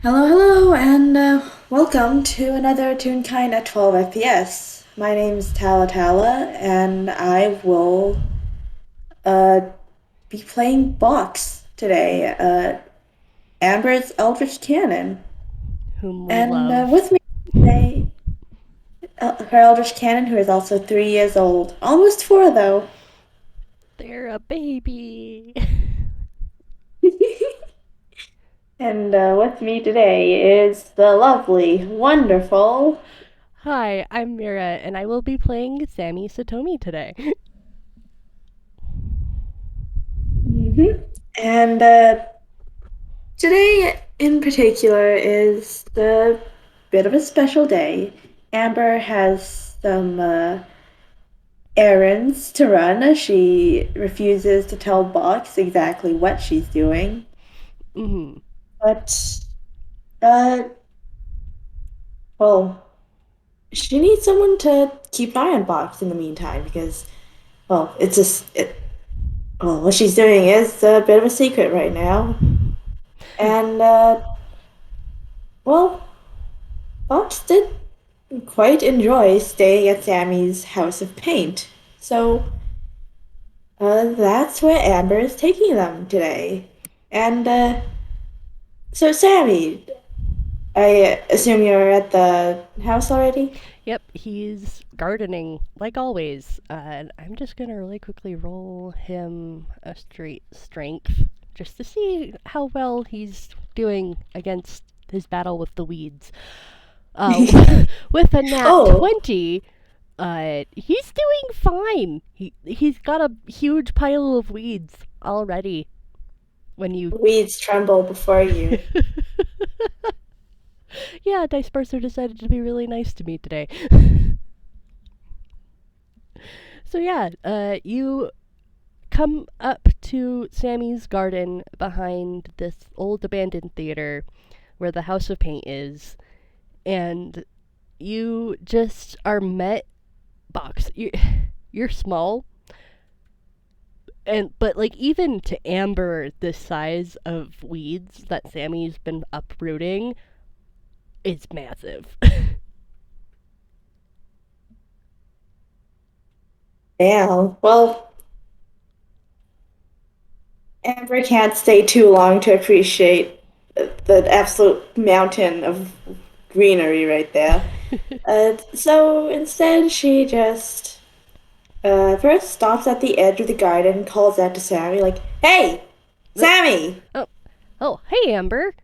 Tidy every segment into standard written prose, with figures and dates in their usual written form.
Hello, and welcome to another Toonkind at 12 FPS. My name's Tala, and I will uh, be playing Box today, Amber's Eldritch Cannon. Whom we And love. with me today, her Eldritch Cannon, who is also 3 years old. Almost four, though. They're a baby. And with me today is the lovely, wonderful. Hi, I'm Mira, and I will be playing Sammy Satomi today. Mhm. And today, in particular, is the bit of a special day. Amber has some errands to run. She refuses to tell Box exactly what she's doing, hmm but uh, well, she needs someone to keep an eye on Box in the meantime because, well, it's just well, what she's doing is a bit of a secret right now, and well, Box did quite enjoy staying at Sammy's house of paint. So that's where Amber is taking them today. And so, Sammy, I assume you're at the house already? Yep, he's gardening, like always. I'm just gonna really quickly roll him a straight strength, just to see how well he's doing against his battle with the weeds. With a nat Oh, 20, he's doing fine. He's got a huge pile of weeds already. When you, weeds tremble before you. yeah, Dice Bursar decided to be really nice to me today. So yeah, you come up to Sammy's garden behind this old abandoned theater where the House of Paint is, and you just are met. Box, you're small, and but like even to Amber, the size of weeds that Sammy's been uprooting is massive. Damn. Well, Amber can't stay too long to appreciate the absolute mountain of greenery right there. So instead, she just first stops at the edge of the garden and calls out to Sammy, like, "Hey, Sammy!" Oh, oh, hey Amber.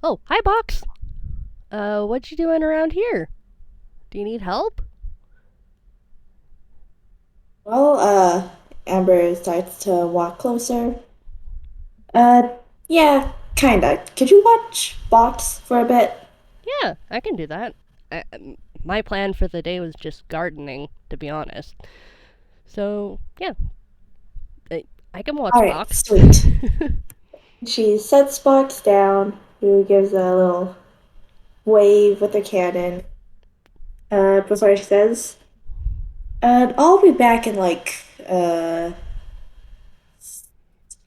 Oh, hi Box. What you doing around here? Do you need help? Well, Amber starts to walk closer. Uh, yeah, kinda. Could you watch Box for a bit? Yeah, I can do that. My plan for the day was just gardening, to be honest. So, yeah, I, I can watch Alright, Box. sweet. She sets Box down, who gives a little wave with her cannon, before she says, I'll be back in like,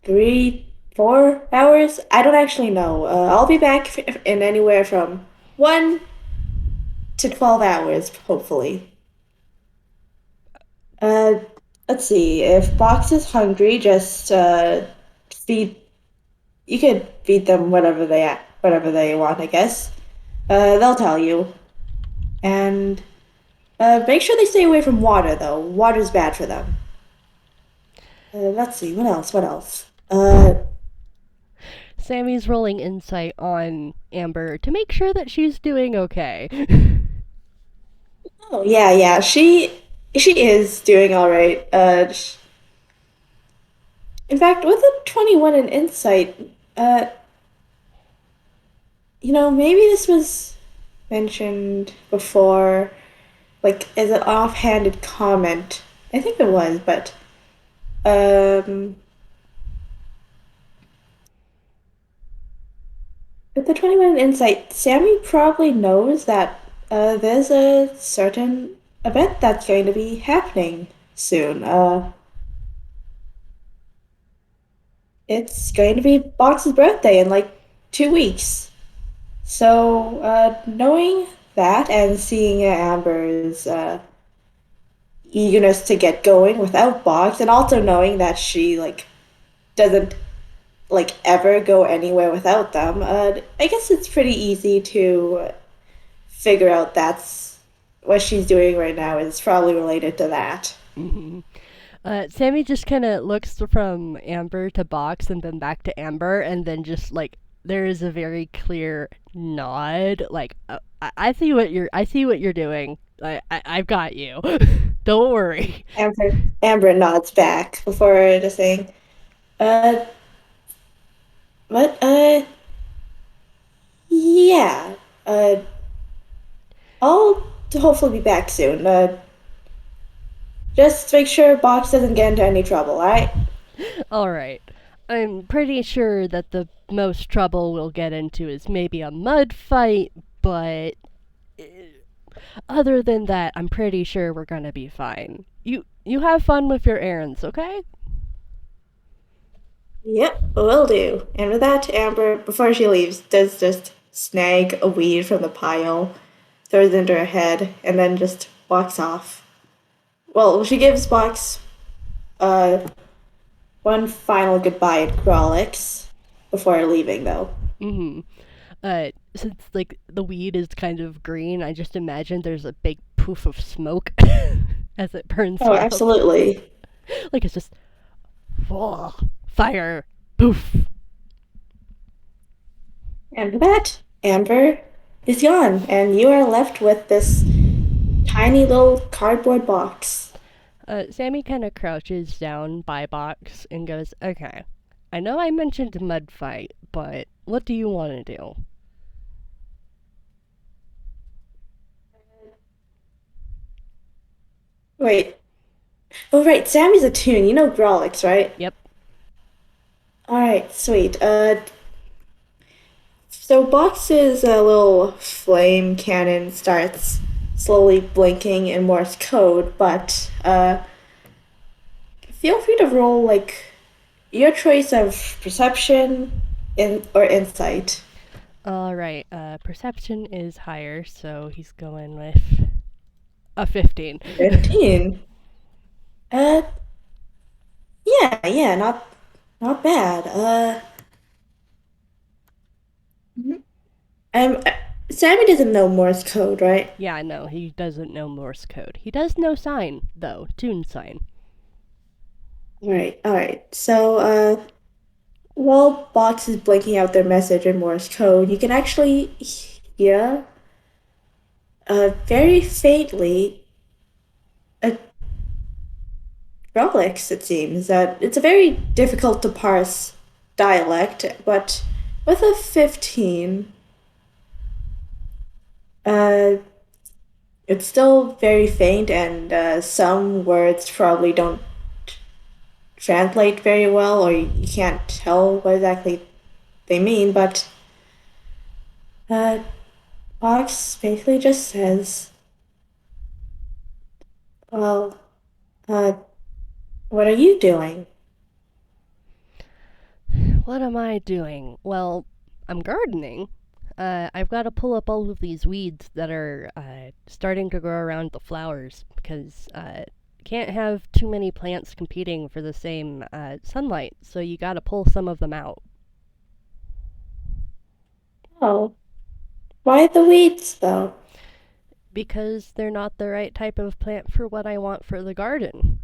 3, 4 hours? I don't actually know. I'll be back in anywhere from 1 to 12 hours, hopefully. Uh, let's see. If Box is hungry, just feed. You could feed them whatever they want, I guess. They'll tell you. And make sure they stay away from water, though. Water's bad for them. Let's see. What else? What else? Sammy's rolling insight on Amber to make sure that she's doing okay. Oh yeah, yeah. She is doing all right. In fact, with a 21 in insight, uh, maybe this was mentioned before, like as an offhanded comment. I think it was, but um, with the 21 insight, Sammy probably knows that there's a certain event that's going to be happening soon. It's going to be Box's birthday in like 2 weeks. So, knowing that and seeing Amber's eagerness to get going without Box, and also knowing that she doesn't ever go anywhere without them, I guess it's pretty easy to figure out that's what she's doing right now is probably related to that. Hmm. Sammy just kind of looks from Amber to Box and then back to Amber, and then just like there is a very clear nod. Like I see what you're doing. I've got you. Don't worry. Amber nods back before just saying, uh, what, yeah, uh, I'll hopefully be back soon. Just make sure Box doesn't get into any trouble, alright? All right. I'm pretty sure that the most trouble we'll get into is maybe a mud fight, but other than that, I'm pretty sure we're gonna be fine. You have fun with your errands, okay? Yep, will do. And with that, Amber, before she leaves, does just snag a weed from the pile, throws it into her head, and then just walks off. Well, she gives Box uh, one final goodbye at Grolix before leaving, though. Mm-hmm. Since like the weed is kind of green, I just imagine there's a big poof of smoke as it burns Oh, up. absolutely. Like it's just whoa, fire, poof. And with that, Amber is gone, and you are left with this tiny little cardboard box. Sammy kind of crouches down by Box and goes, "Okay, I know I mentioned mud fight, but what do you want to do?" Wait. Oh, right, Sammy's a tune. You know Grolix, right? Yep. Alright, sweet. So Box's little flame cannon starts slowly blinking in Morse code, but feel free to roll your choice of perception or insight. All right. Perception is higher, so he's going with a 15. 15. Uh, yeah, not bad. um, uh, Sammy doesn't know Morse code, right? Yeah, no, he doesn't know Morse code. He does know sign, though, tune sign. All right. So, while Box is blinking out their message in Morse code, you can actually hear, very faintly, a relics, it seems. That it's a very difficult to parse dialect, but with a 15, uh, it's still very faint, and some words probably don't translate very well, or you can't tell what exactly they mean, but uh, Fox basically just says, well, uh, what are you doing? What am I doing? Well, I'm gardening. I've got to pull up all of these weeds that are starting to grow around the flowers because can't have too many plants competing for the same sunlight, so you got to pull some of them out. Oh, why the weeds, though? Because they're not the right type of plant for what I want for the garden.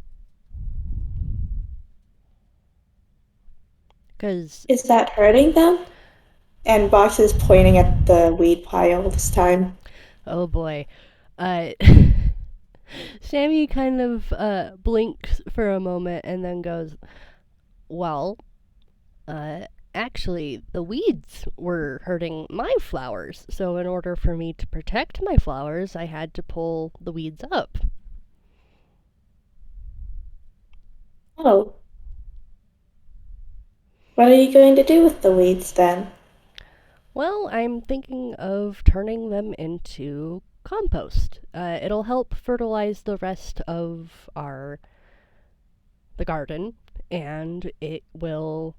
Because, Is that hurting them? And Box is pointing at the weed pile this time. oh boy, uh, Sammy kind of blinks for a moment and then goes, well, uh, actually, the weeds were hurting my flowers, so in order for me to protect my flowers, I had to pull the weeds up. Oh, what are you going to do with the weeds then? Well, I'm thinking of turning them into compost. It'll help fertilize the rest of our the garden, and it will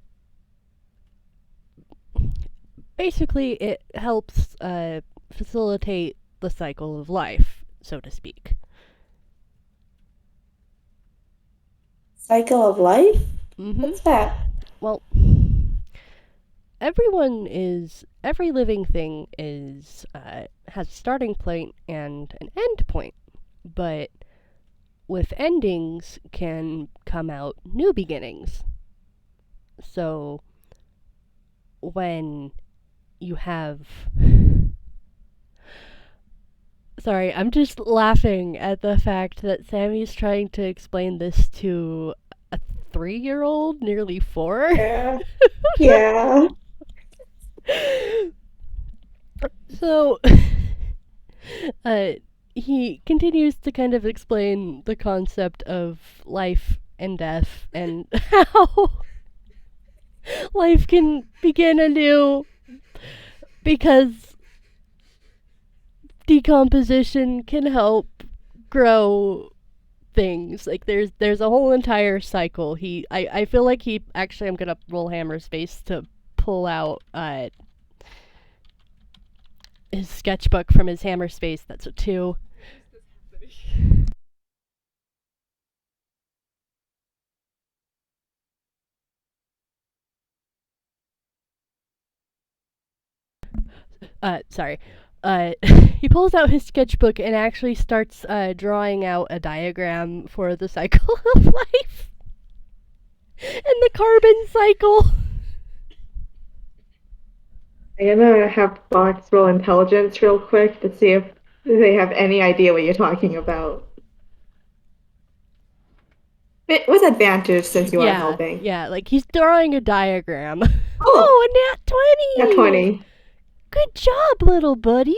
basically, it helps facilitate the cycle of life, so to speak. Cycle of life? Mm-hmm. What's that? Well, every living thing is has a starting point and an end point, but with endings can come out new beginnings. So when you have sorry, I'm just laughing at the fact that Sammy's trying to explain this to a 3-year-old, nearly 4. Yeah. Yeah. So, uh, he continues to kind of explain the concept of life and death and how life can begin anew because decomposition can help grow things. Like there's a whole entire cycle. I feel like he actually I'm gonna roll Hammer's face to pull out his sketchbook from his Hammer space. That's a 2. Sorry. He pulls out his sketchbook and actually starts drawing out a diagram for the cycle of life and the carbon cycle. I'm gonna have Fox roll intelligence real quick to see if they have any idea what you're talking about. With advantage since you are Yeah, helping. yeah, like he's drawing a diagram. Oh, Oh, a nat nat 20! 20. Good job, little buddy!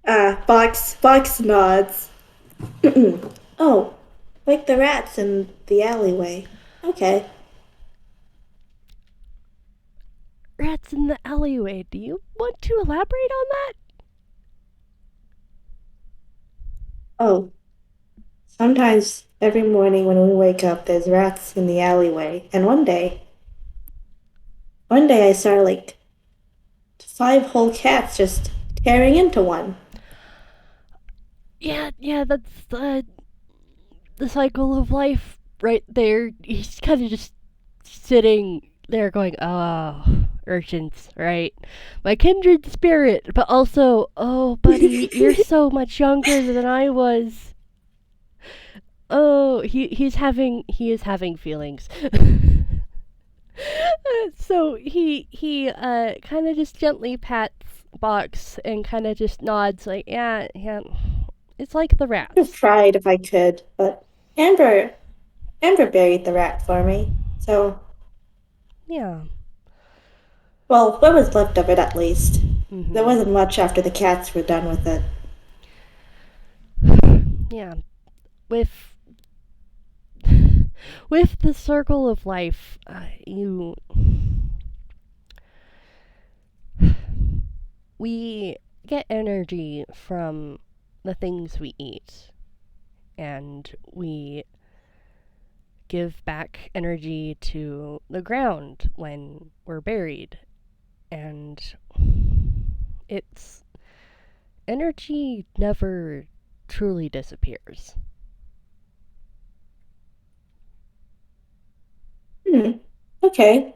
Fox nods. Oh, like the rats in the alleyway. Okay. Rats in the alleyway. Do you want to elaborate on that? Oh, sometimes every morning when we wake up, there's rats in the alleyway. And one day I saw like 5 whole cats just tearing into one. Yeah, that's the cycle of life right there. He's kind of just sitting there going, oh, urchins, right? My kindred spirit, but also, oh, buddy, you're so much younger than I was. Oh, he is having feelings. So he kind of just gently pats Box and kind of just nods like, yeah, it's like the I'd have rats. tried if I could, but Amber Amber buried the rat for me. So, Yeah. well, what was left of it at least. There Mhm. wasn't much after the cats were done with it. Yeah. With with the circle of life, you we get energy from the things we eat, and we give back energy to the ground when we're buried, and it's energy never truly disappears. Hmm. Okay.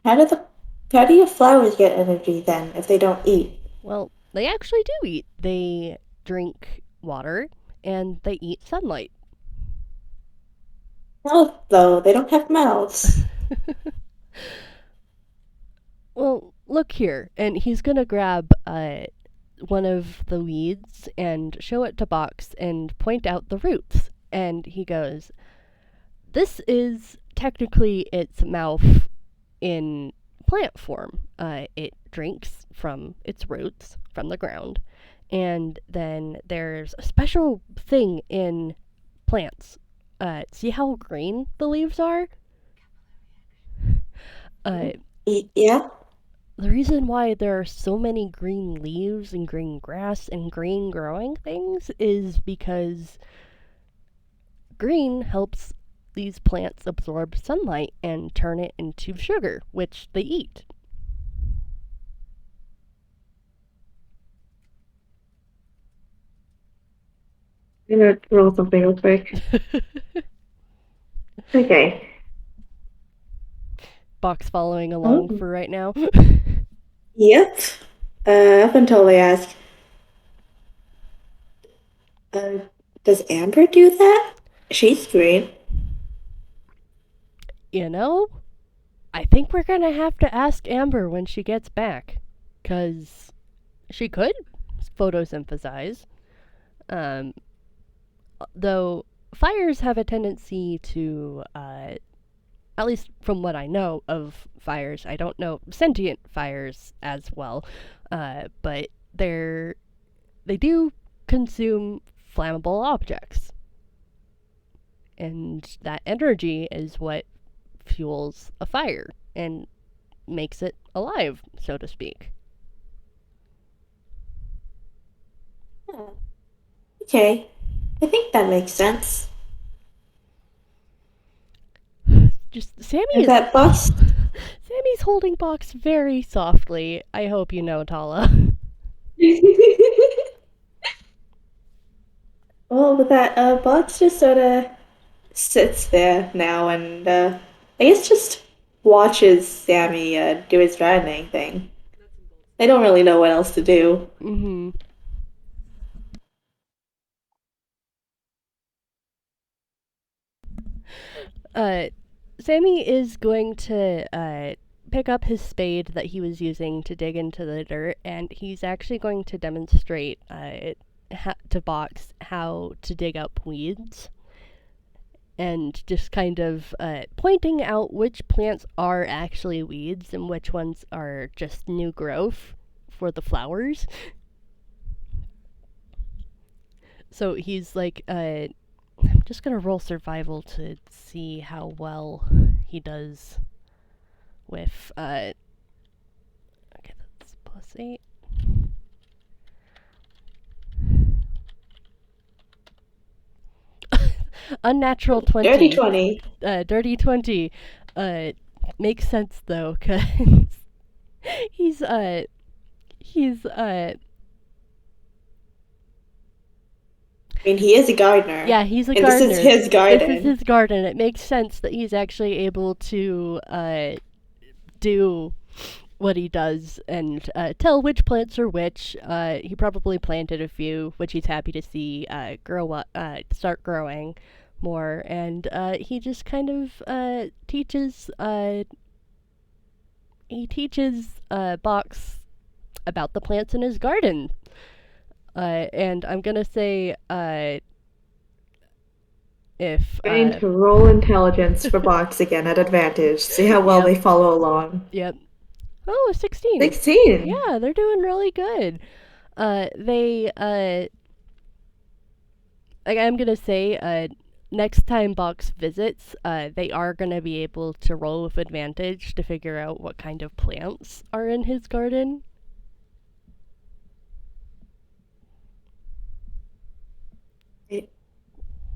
How do the how do your flowers get energy then if they don't eat? Well, they actually do eat. They drink water and they eat sunlight. No, though, they don't have mouths. Well, look here. And he's going to grab one of the weeds and show it to Box and point out the roots. And he goes, this is technically its mouth in plant form. It drinks from its roots, from the ground. And then there's a special thing in plants. See how green the leaves are? Uh, Yeah. the reason why there are so many green leaves and green grass and green growing things is because green helps these plants absorb sunlight and turn it into sugar, which they eat. gonna roll something real quick. Okay. Box following along Oh. for right now. Yep. Up until they ask, uh, does Amber do that? She's green. You know, I think we're gonna have to ask Amber when she gets back. Because she could photosynthesize. Um, though fires have a tendency to, at least from what I know of fires, I don't know sentient fires as well, but they do consume flammable objects, and that energy is what fuels a fire and makes it alive, so to speak. Hmm. Okay. I think that makes sense. Just Sammy And is that box. Sammy's holding box very softly. I hope you know, Tala. Well, but that box just sort of sits there now and I guess just watches Sammy do his gardening thing. They don't really know what else to do. Mhm. Uh, Sammy is going to pick up his spade that he was using to dig into the dirt, and he's actually going to demonstrate to Box how to dig up weeds, and just kind of pointing out which plants are actually weeds and which ones are just new growth for the flowers. So he's like, I'm just gonna roll survival to see how well he does with okay, that's +8. Unnatural Dirty 20. 20. Dirty 20. Uh makes sense though, cuz he's he's I mean, he is a gardener, yeah, he's a and this is gardener. his This is garden. his garden. It makes sense that he's actually able to do what he does and tell which plants are which. He probably planted a few, which he's happy to see grow up, start growing more, and he just kind of teaches. He teaches Box about the plants in his garden, and I'm gonna say if Going to roll intelligence for box again at advantage. See how well yep, they follow along. yep. Oh, 16. 16. Yeah, they're doing really good. They like I'm gonna say, next time Box visits, they are gonna be able to roll with advantage to figure out what kind of plants are in his garden.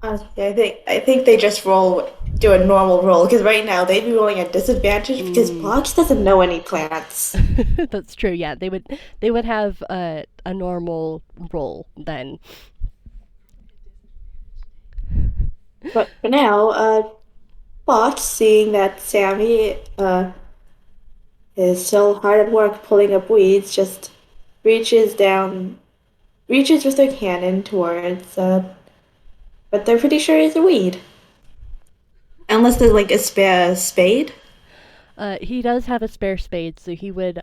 I think they just do a normal roll because right now they'd be rolling at disadvantage because Mm. Box doesn't know any plants. That's true. Yeah, they would have a normal roll then. But for now, Box, seeing that Sammy is still hard at work pulling up weeds, just reaches down, reaches with her cannon towards, but they're pretty sure it's a weed. Unless there's like a spare spade. He does have a spare spade, so he would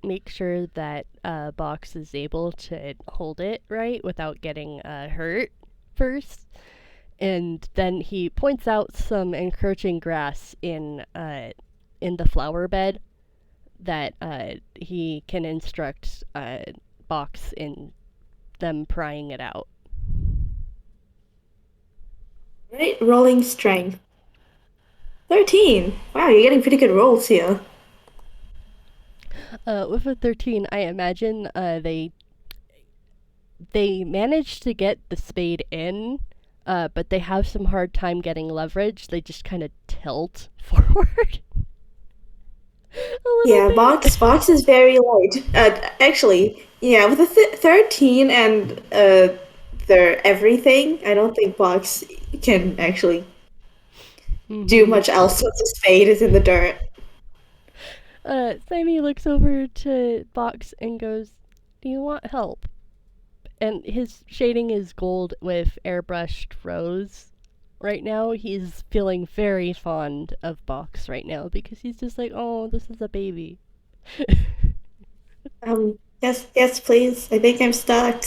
make sure that Box is able to hold it right without getting hurt first. And then he points out some encroaching grass in the flower bed that he can instruct Box in them prying it out. Right, rolling strength. 13. Wow, you're getting pretty good rolls here. With a 13, I imagine they managed to get the spade in, but they have some hard time getting leverage. They just kind of tilt forward a little Yeah, bit. box is very light. Actually, yeah, with a 13 and they're everything. I don't think Box can actually do Mm-hmm. much else once his spade is in the dirt. Sammy looks over to Box and goes, "Do you want help?" And his shading is gold with airbrushed rose. Right now, he's feeling very fond of Box right now because he's just like, "Oh, this is a baby." Yes, yes, please. I think I'm stuck.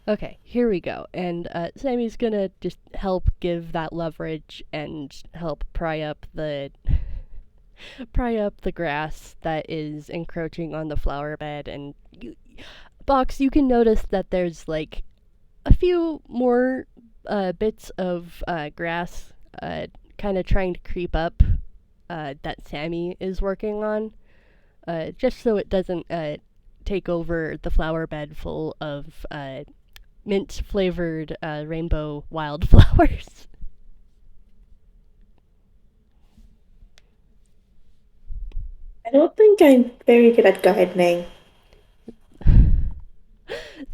Okay, here we go. And Sammy's gonna just help give that leverage and help pry up the grass that is encroaching on the flower bed. And Box, you can notice that there's like a few more bits of grass kind of trying to creep up that Sammy is working on, just so it doesn't take over the flower bed full of mint flavored rainbow wildflowers. I don't think I'm very good at gardening.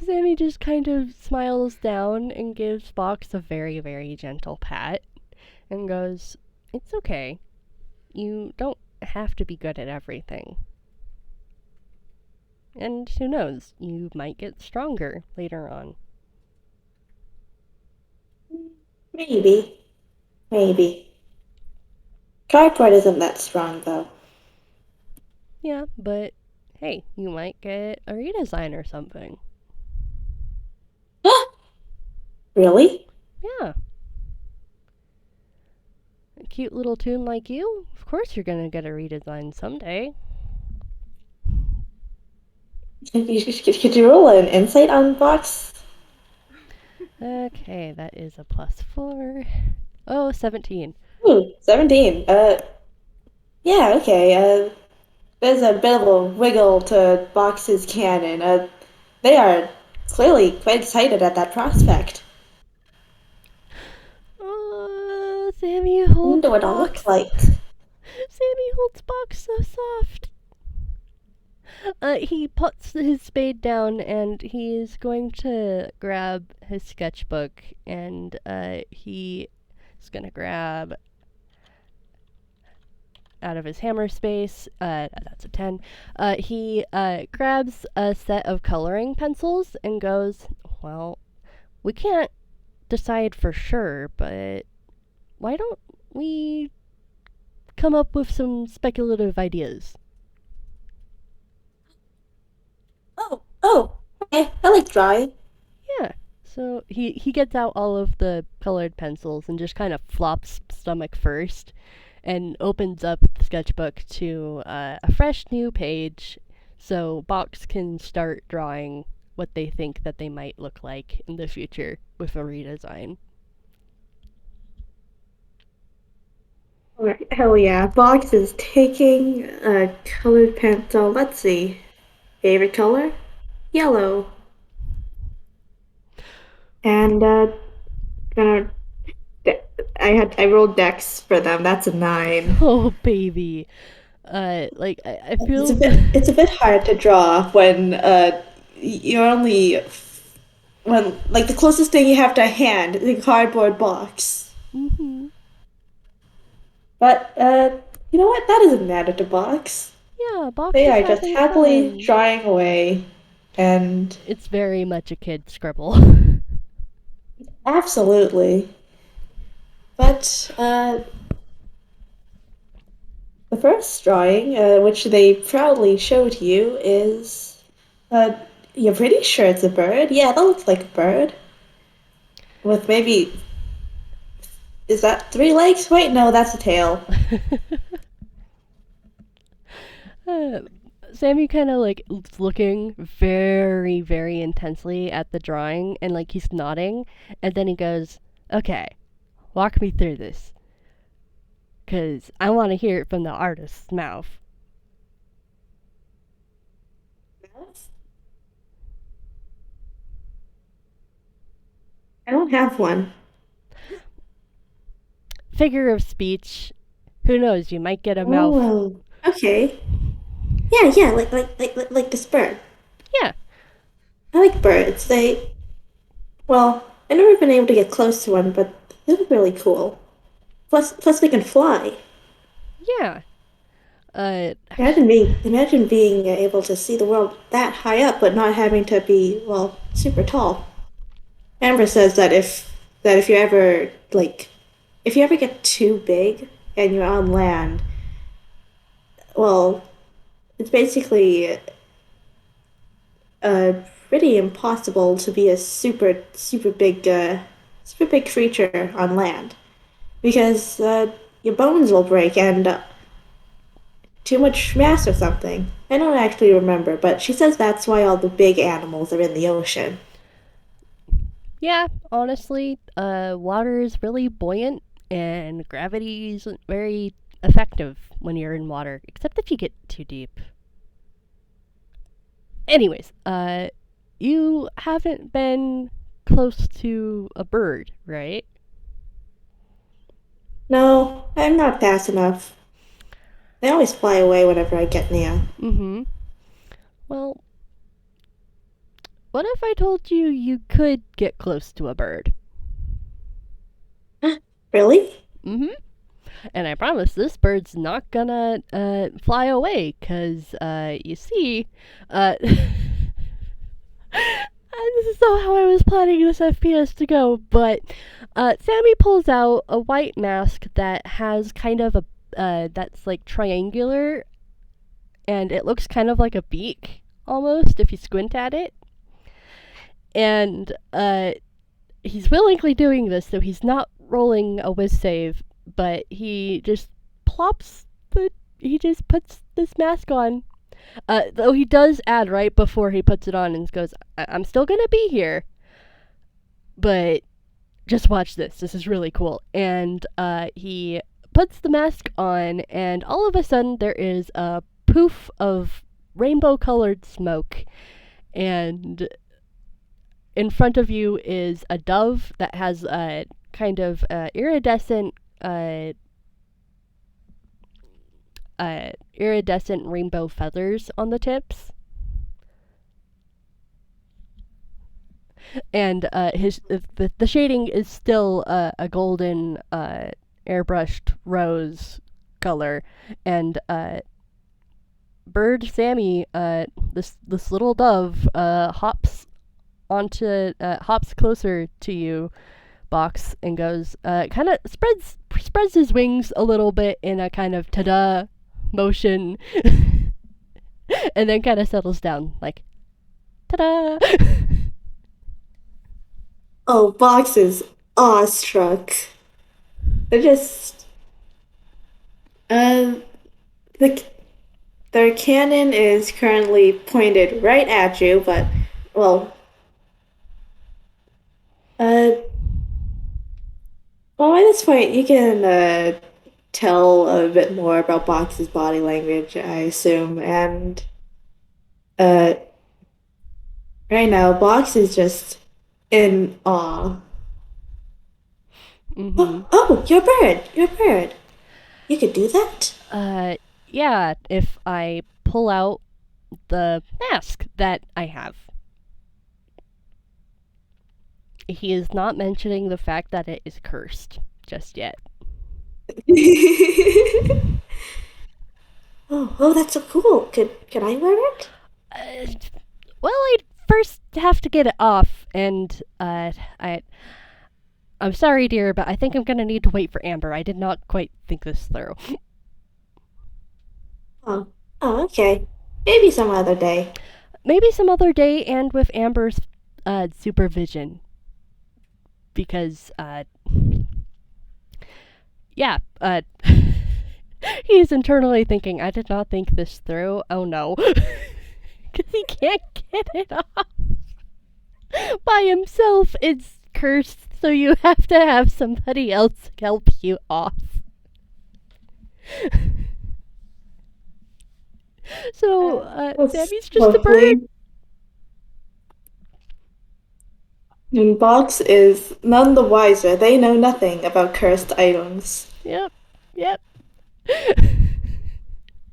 Sammy just kind of smiles down and gives Box a very, very gentle pat and goes, "It's okay. You don't have to be good at everything. And who knows, you might get stronger later on." Maybe, maybe. Cardboard isn't that strong, though. Yeah, but hey, you might get a redesign or something. Really? Yeah, a cute little tune like you, of course you're gonna get a redesign someday. Could you roll an insight on Box? Okay, that is a +4. Oh, 17. Ooh, 17. Yeah, okay. There's a bit of a wiggle to Box's cannon. They are clearly quite excited at that prospect. Sammy I holds wonder what it'll look Box. like. Sammy holds Box so soft. He puts his spade down and he's going to grab his sketchbook and he is gonna grab out of his hammer space. That's a 10. He grabs a set of coloring pencils and goes, "Well, we can't decide for sure, but why don't we come up with some speculative ideas?" Oh, okay. I like drawing. Yeah. So he gets out all of the colored pencils and just kind of flops stomach first and opens up the sketchbook to a fresh new page so Box can start drawing what they think that they might look like in the future with a redesign. Alright, hell yeah. Box is taking a colored pencil. Let's see. Favorite color? Yellow. And gonna. I rolled dex for them. That's a 9. Oh baby. I It's a feel bit it's a bit hard to draw when you're only when like the closest thing you have to a hand is a cardboard box. mhm. But you know what? That doesn't matter to Box. Yeah, Box They is are just having happily fun. drawing away, and It's very much a kid scribble. absolutely. But the first drawing, which they proudly show to you, is you're pretty sure it's a bird. Yeah, that looks like a bird with maybe is that 3 legs? Wait, no, that's a tail. Uh, Sammy kind of like looking very, very intensely at the drawing and like he's nodding, and then he goes, "Okay, walk me through this, cause I want to hear it from the artist's mouth." I don't have one. Figure of speech. Who knows? You might get a mouth. Oh, okay. Yeah, yeah, like this bird. Yeah. I like birds. Well, I've never been able to get close to one, but they look really cool. Plus they can fly. Yeah. Imagine being able to see the world that high up, but not having to be well super tall. Amber says that if you ever if you ever get too big and you're on land, well, it's basically uh pretty impossible to be a super big creature on land because your bones will break and too much mass or something. I don't actually remember, but she says that's why all the big animals are in the ocean. yeah, honestly, water is really buoyant and gravity isn't very effective when you're in water, except if you get too deep. Anyways, you haven't been close to a bird, right? No, I'm not fast enough. They always fly away whenever I get near. Mm-hmm. Well, what if I told you you could get close to a bird? Really? Mm-hmm. And I promise this bird's not gonna fly away, cause you see, this is not how I was planning this FPS to go. But Sammy pulls out a white mask that has kind of a that's like triangular, and it looks kind of like a beak almost if you squint at it. And he's willingly doing this, so he's not rolling a whiz save, but he just puts this mask on. Though he does add right before he puts it on and goes, I'm still gonna be here, but just watch this. This is really cool. And he puts the mask on, and all of a sudden there is a poof of rainbow colored smoke, and in front of you is a dove that has a kind of uh, iridescent rainbow feathers on the tips, and his the shading is still a golden airbrushed rose color, and bird Sammy, this little dove, hops closer to you, Box, and goes, kind of spreads his wings a little bit in a kind of ta-da motion, and then kind of settles down like ta-da. Oh, Box is awestruck. They're just uh the their cannon is currently pointed right at you, but well, uh, well at this point you can tell a bit more about Box's body language, I assume, and uh, right now Box is just in awe. Mm-hmm. Oh, you're a bird. You're a bird. You could do that? Uh, yeah, if I pull out the mask that I have. He is not mentioning the fact that it is cursed just yet. Oh, that's so cool. Could I wear it? Uh, well, I'd first have to get it off, and I'm sorry, dear, but I think I'm gonna need to wait for Amber. I did not quite think this through. Oh, oh, okay. Maybe some other day. Maybe some other day, and with Amber's supervision, because yeah, he's internally thinking, I did not think this through. Oh no, because he can't get it off by himself. It's cursed, so you have to have somebody else help you off. So That's Sammy's just a bird. lovely. And Box is none the wiser. They know nothing about cursed items. Yep, yep.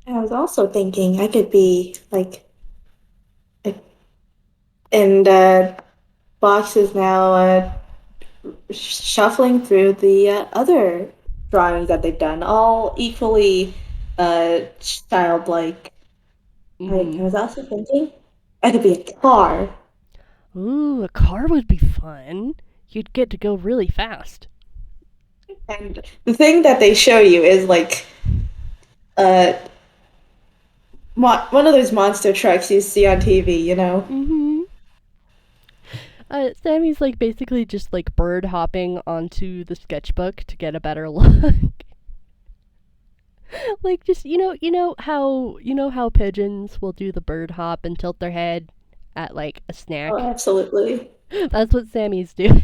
I was also thinking I could be like, and Box is now shuffling through the other drawings that they've done, all equally childlike. I Mm-hmm. was also thinking I could be a car. Ooh, a car would be fun. You'd get to go really fast. And the thing that they show you is like uh, one of those monster trucks you see on TV, you know? Mm-hmm. Sammy's like basically just like bird hopping onto the sketchbook to get a better look. Like just you know how pigeons will do the bird hop and tilt their head at like a Oh, snack. absolutely. That's what Sammy's doing.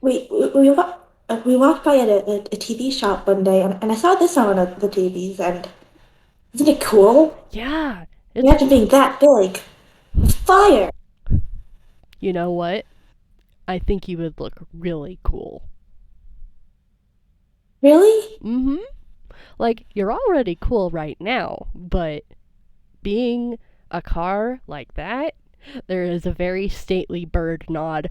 We walked by a TV shop one day, and I saw this on one of the TVs, and isn't it cool? Yeah, it's Imagine cool. being that big. Fire! You know what? I think you would look really cool. Really? Mm-hmm. Like you're already cool right now, but being a car like that, there is a very stately bird nod.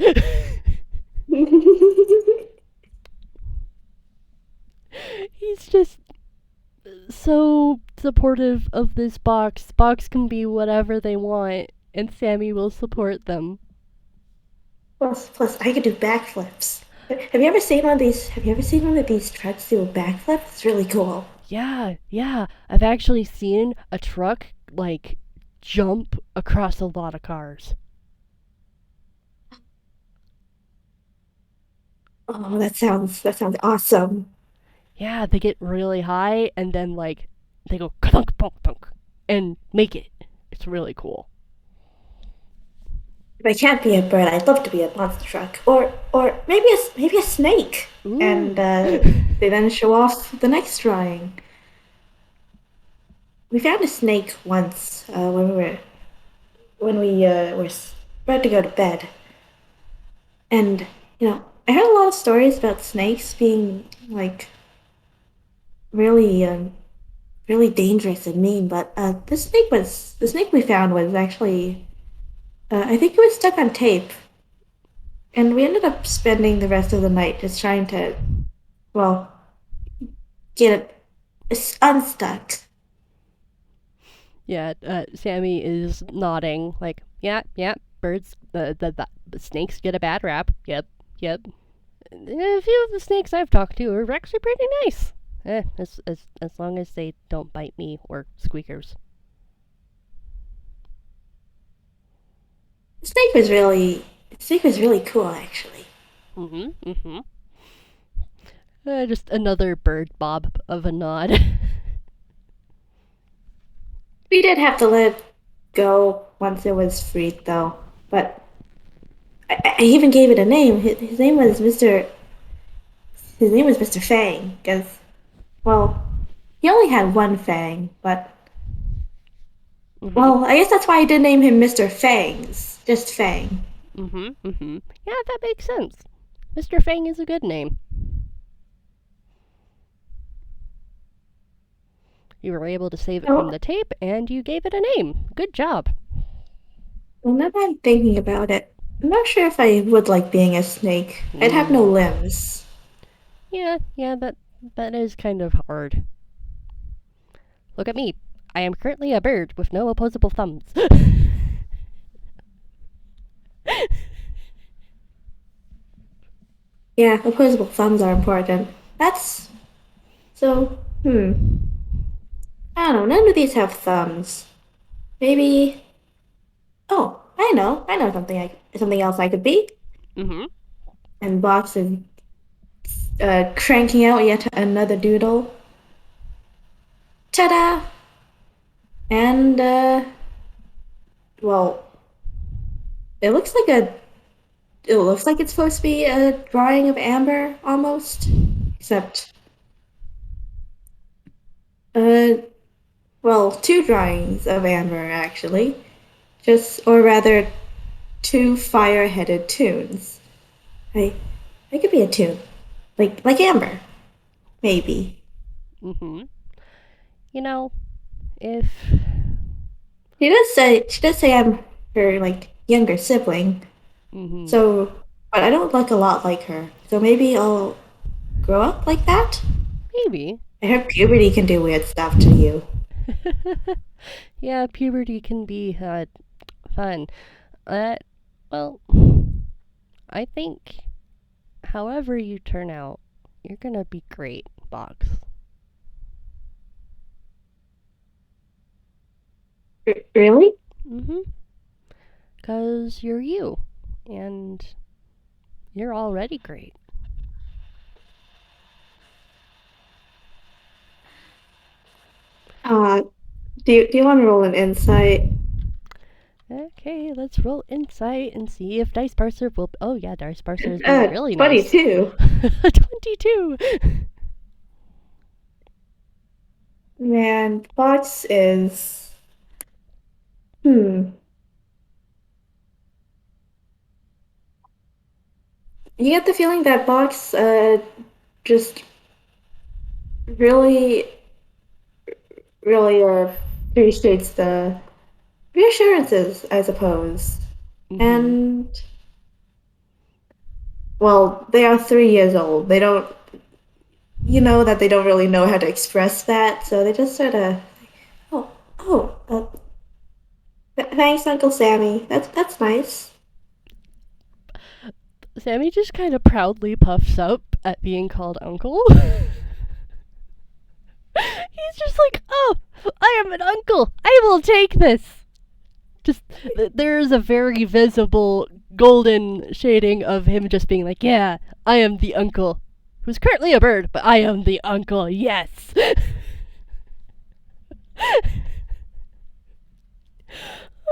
He's just so supportive of this box. Box can be whatever they want, and Sammy will support them. Plus, I could do backflips. Have you ever seen one of these? Have you ever seen one of these trucks do a backflip? It's really cool. Yeah, yeah. I've actually seen a truck like jump across a lot of cars. Oh, that sounds awesome. Yeah, they get really high and then like they go clunk bonk bonk and make it. It's really cool. If I can't be a bird, I'd love to be a monster truck, or maybe a snake. And Ooh. they then show off the next drawing. We found a snake once when we were about to go to bed, and I heard a lot of stories about snakes being like really really dangerous and mean. But the snake we found was actually I think it was stuck on tape, and we ended up spending the rest of the night just trying to well get it unstuck. Yeah, Sammy is nodding like, yeah, yeah, birds, the snakes get a bad rap. Yep, yep. A few of the snakes I've talked to are actually pretty nice. As long as they don't bite me or squeakers. The snake was really cool actually. Mm-hmm, mm-hmm. Just another bird bob of a nod. We did have to let it go once it was freed though, but I even gave it a name. His name was Mr. Fang because well he only had one fang, but Mm-hmm, well I guess that's why I did name him Mr. Fangs, just Fang. mm-hmm, mm-hmm. Yeah, that makes sense. Mr. Fang is a good name. You were able to save it from Oh, the tape, and you gave it a name. Good job. well, now that I'm thinking about it, I'm not sure if I would like being a snake. I'd have no Mm. limbs. Yeah, yeah, that is kind of hard. Look at me. I am currently a bird with no opposable thumbs. Yeah, opposable thumbs are important. That's so. I don't know. None of these have thumbs. Maybe. Oh, I know. I know something else I could be. Mm-hmm. And Box is cranking out yet another doodle. Ta-da! And well, it looks like a. It looks like it's supposed to be a drawing of Amber almost, except uh, well, two drawings of Amber actually. Or rather, two fire-headed tunes. I, I could be a tune, like Amber, maybe. Mm-hmm. You know, if She does say I'm her like younger sibling. Mm-hmm. So, but I don't look a lot like her. So maybe I'll grow up like that? Maybe. I heard puberty can do weird stuff to you. Yeah, puberty can be fun. Uh, well, I think however you turn out, you're gonna be great, Box. Really? Mm-hmm. Cause you're you, and you're already great. Uh, do you want to roll an insight? Okay, let's roll insight and see if Dice Parser will. Oh yeah, Dice Parser is being really nice. 22. 22. Man, Fox is. Hmm. You get the feeling that Box just really, really appreciates the reassurances, I suppose. Mm-hmm. And, well, they are 3 years old. They don't, you know, that they don't really know how to express that, so they just sort of, oh, oh, thanks, Uncle Sammy. That's nice. Sammy just kind of proudly puffs up at being called uncle. He's just like, oh, I am an uncle. I will take this. Just there is a very visible golden shading of him just being like, yeah, I am the uncle, who's currently a bird, but I am the uncle. Yes.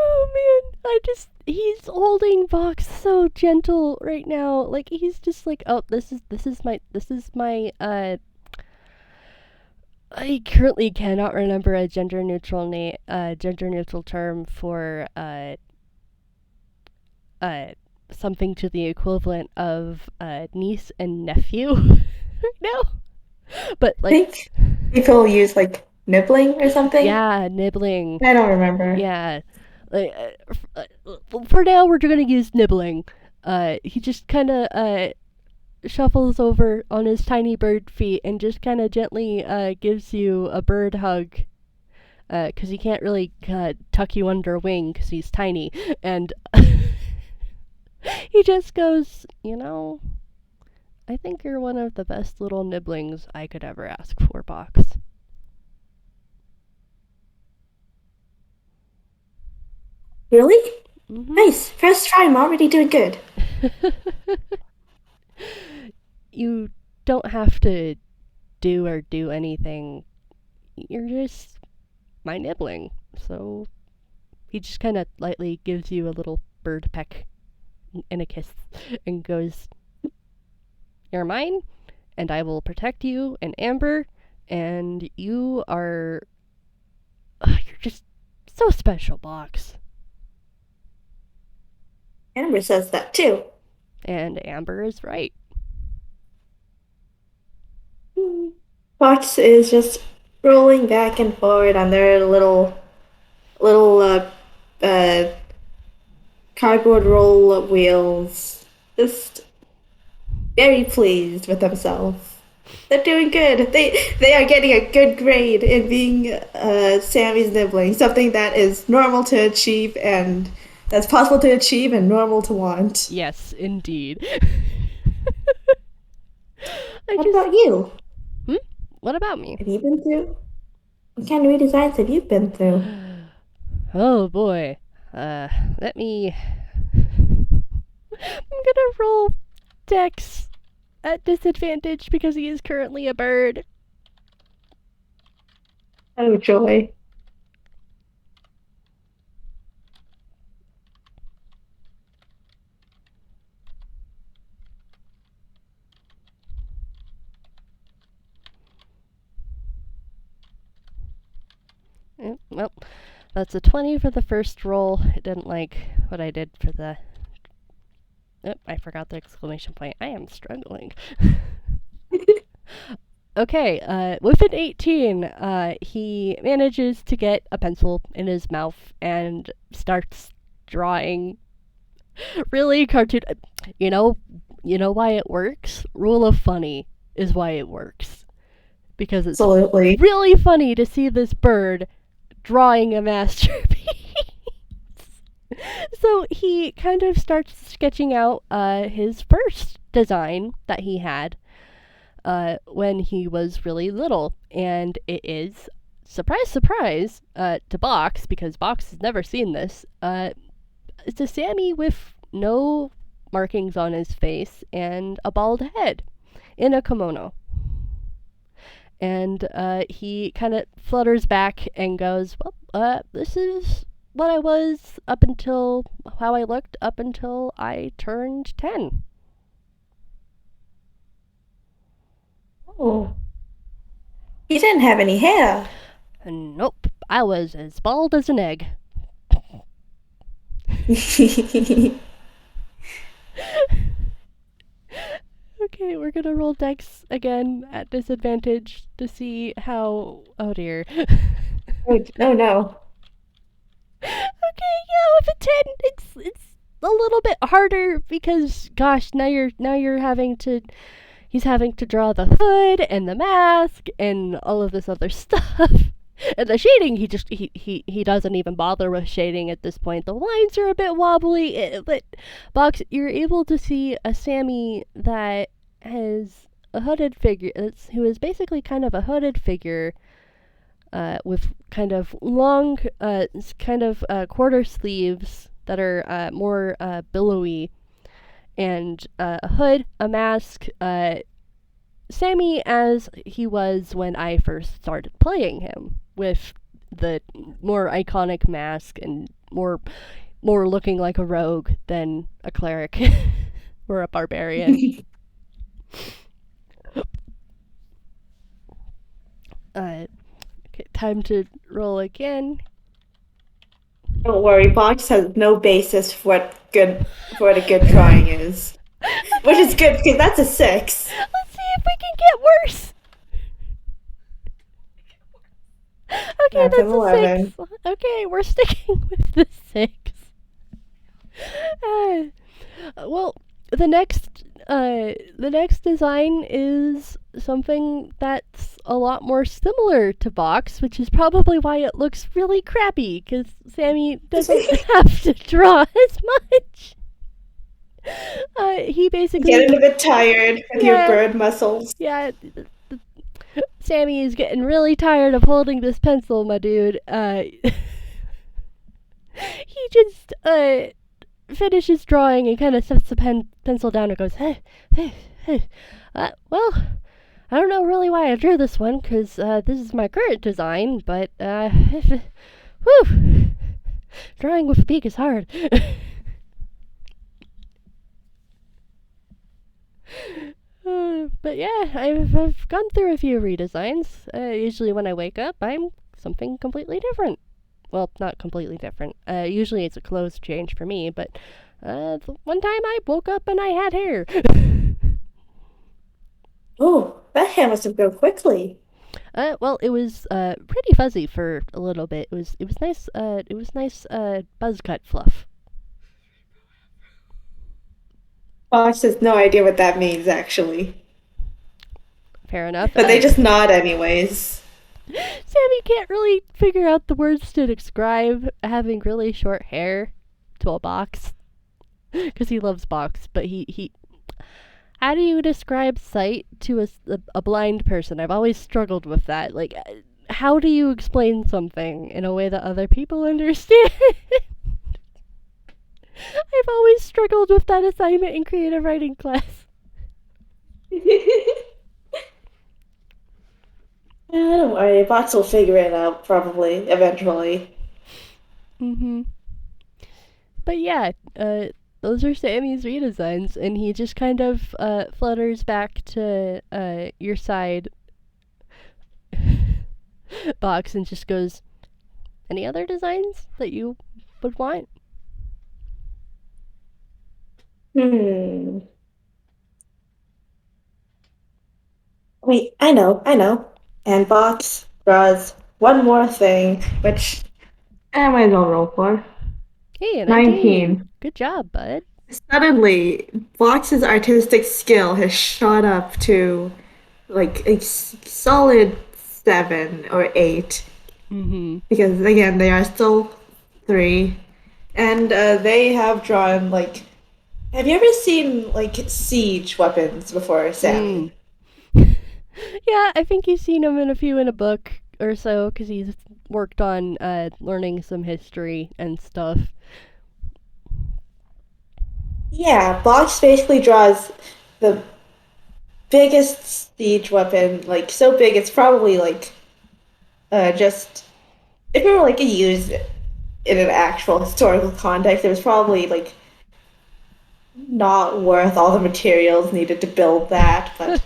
Oh man, he's holding Vox so gentle right now. Like he's just like, oh, this is my I currently cannot remember a gender neutral term for uh something to the equivalent of niece and nephew right now. But I like, think people use like nibbling or something. yeah, nibbling. I don't remember. Yeah. Like, for now, we're gonna use nibbling. He just kind of shuffles over on his tiny bird feet and just kind of gently gives you a bird hug. Because he can't really tuck you under a wing because he's tiny. And he just goes, I think you're one of the best little nibblings I could ever ask for, Box. Really? Mm-hmm. Nice. First try. I'm already doing good. You don't have to do anything. You're just my nibbling. So he just kind of lightly gives you a little bird peck and a kiss and goes, you're mine, and I will protect you and Amber, and you are. You're just so special, Box. Amber says that too. And Amber is right. Fox is just rolling back and forward on their little uh, cardboard roll wheels, just very pleased with themselves. They're doing good. They are getting a good grade in being Sammy's nibbling, something that is normal to achieve and that's possible to achieve and normal to want. Yes, indeed. I What just. about you? Hmm? What about me? Have you been through? What kind of redesigns have you been through? Oh boy. Uh, let me. I'm gonna roll Dex at disadvantage because he is currently a bird. Oh joy. Well, that's a 20 for the first roll. It didn't like what I did for the. Oh, I forgot the exclamation point. I am struggling. Okay, with an 18, he manages to get a pencil in his mouth and starts drawing Really cartoon. You know, you know why it works? Rule of funny is why it works. Because it's Absolutely. really funny to see this bird drawing a masterpiece. So he kind of starts sketching out his first design that he had when he was really little. And it is, surprise, surprise, to Box, because Box has never seen this. It's a Sammy with no markings on his face and a bald head in a kimono. And he kind of flutters back and goes, "Well, this is what I was up until how I looked up until I turned 10." Oh, he didn't have any hair. And nope, I was as bald as an egg. Okay, we're gonna roll dex again at disadvantage to see how. Oh dear. Oh no. Okay, yeah, with a 10, it's a little bit harder because gosh, now you're having to he's having to draw the hood and the mask and all of this other stuff. And the shading, he doesn't even bother with shading at this point. The lines are a bit wobbly, but Box, you're able to see a Sammy that has a hooded figure, who is basically kind of a hooded figure, with kind of long, quarter sleeves that are more billowy, and a hood, a mask, Sammy as he was when I first started playing him, with the more iconic mask and more looking like a rogue than a cleric or a barbarian. Okay, time to roll again. Don't worry, Box has no basis for what a good drawing is. Which is Okay, good because that's a 6. let's see if we can get worse. Okay, That's an that's a 6. 11. Okay, we're sticking with the 6. Uh, well, the next design is something that's a lot more similar to Box, which is probably why it looks really crappy because Sammy doesn't have to draw as much. He basically, Getting a bit tired with your yeah, bird muscles. yeah. Sammy is getting really tired of holding this pencil, my dude. He just finishes drawing and kind of sets the pencil down and goes, hey, hey, hey. Well, I don't know really why I drew this one because this is my current design, but whew, drawing with a beak is hard. But yeah, I've gone through a few redesigns. Usually when I wake up, I'm something completely different. Well, not completely different. Usually it's a clothes change for me, but the one time I woke up and I had hair. Oh, that hair must have grown quickly. Well, it was pretty fuzzy for a little bit. It was nice. It was nice buzz cut fluff. Fox has no idea what that means, actually. Fair enough. But they just nod anyways. Sammy can't really figure out the words to describe having really short hair to a box because he loves box, but he. How do you describe sight to a blind person? I've always struggled with that. Like, how do you explain something in a way that other people understand? I've always struggled with that assignment in creative writing class. Don't worry, Fox will figure it out probably, eventually. Mm-hmm. But yeah, those are Sammy's redesigns, and he just kind of flutters back to your side box and just goes, "Any other designs that you would want?" Hmm. Wait, I know. And Fox draws one more thing, which I might as well roll for. Hey, a 19. 19. Good job, bud. Suddenly, Box's artistic skill has shot up to like a solid 7 or 8. Mm-hmm. Because again, they are still 3. And they have drawn like. Have you ever seen like siege weapons before, Mm. Sammy? Yeah, I think you've seen him in a few in a book or so, because he's worked on learning some history and stuff. Yeah, Box basically draws the biggest siege weapon, like so big it's probably like just if it were like used in an actual historical context, it was probably like not worth all the materials needed to build that, but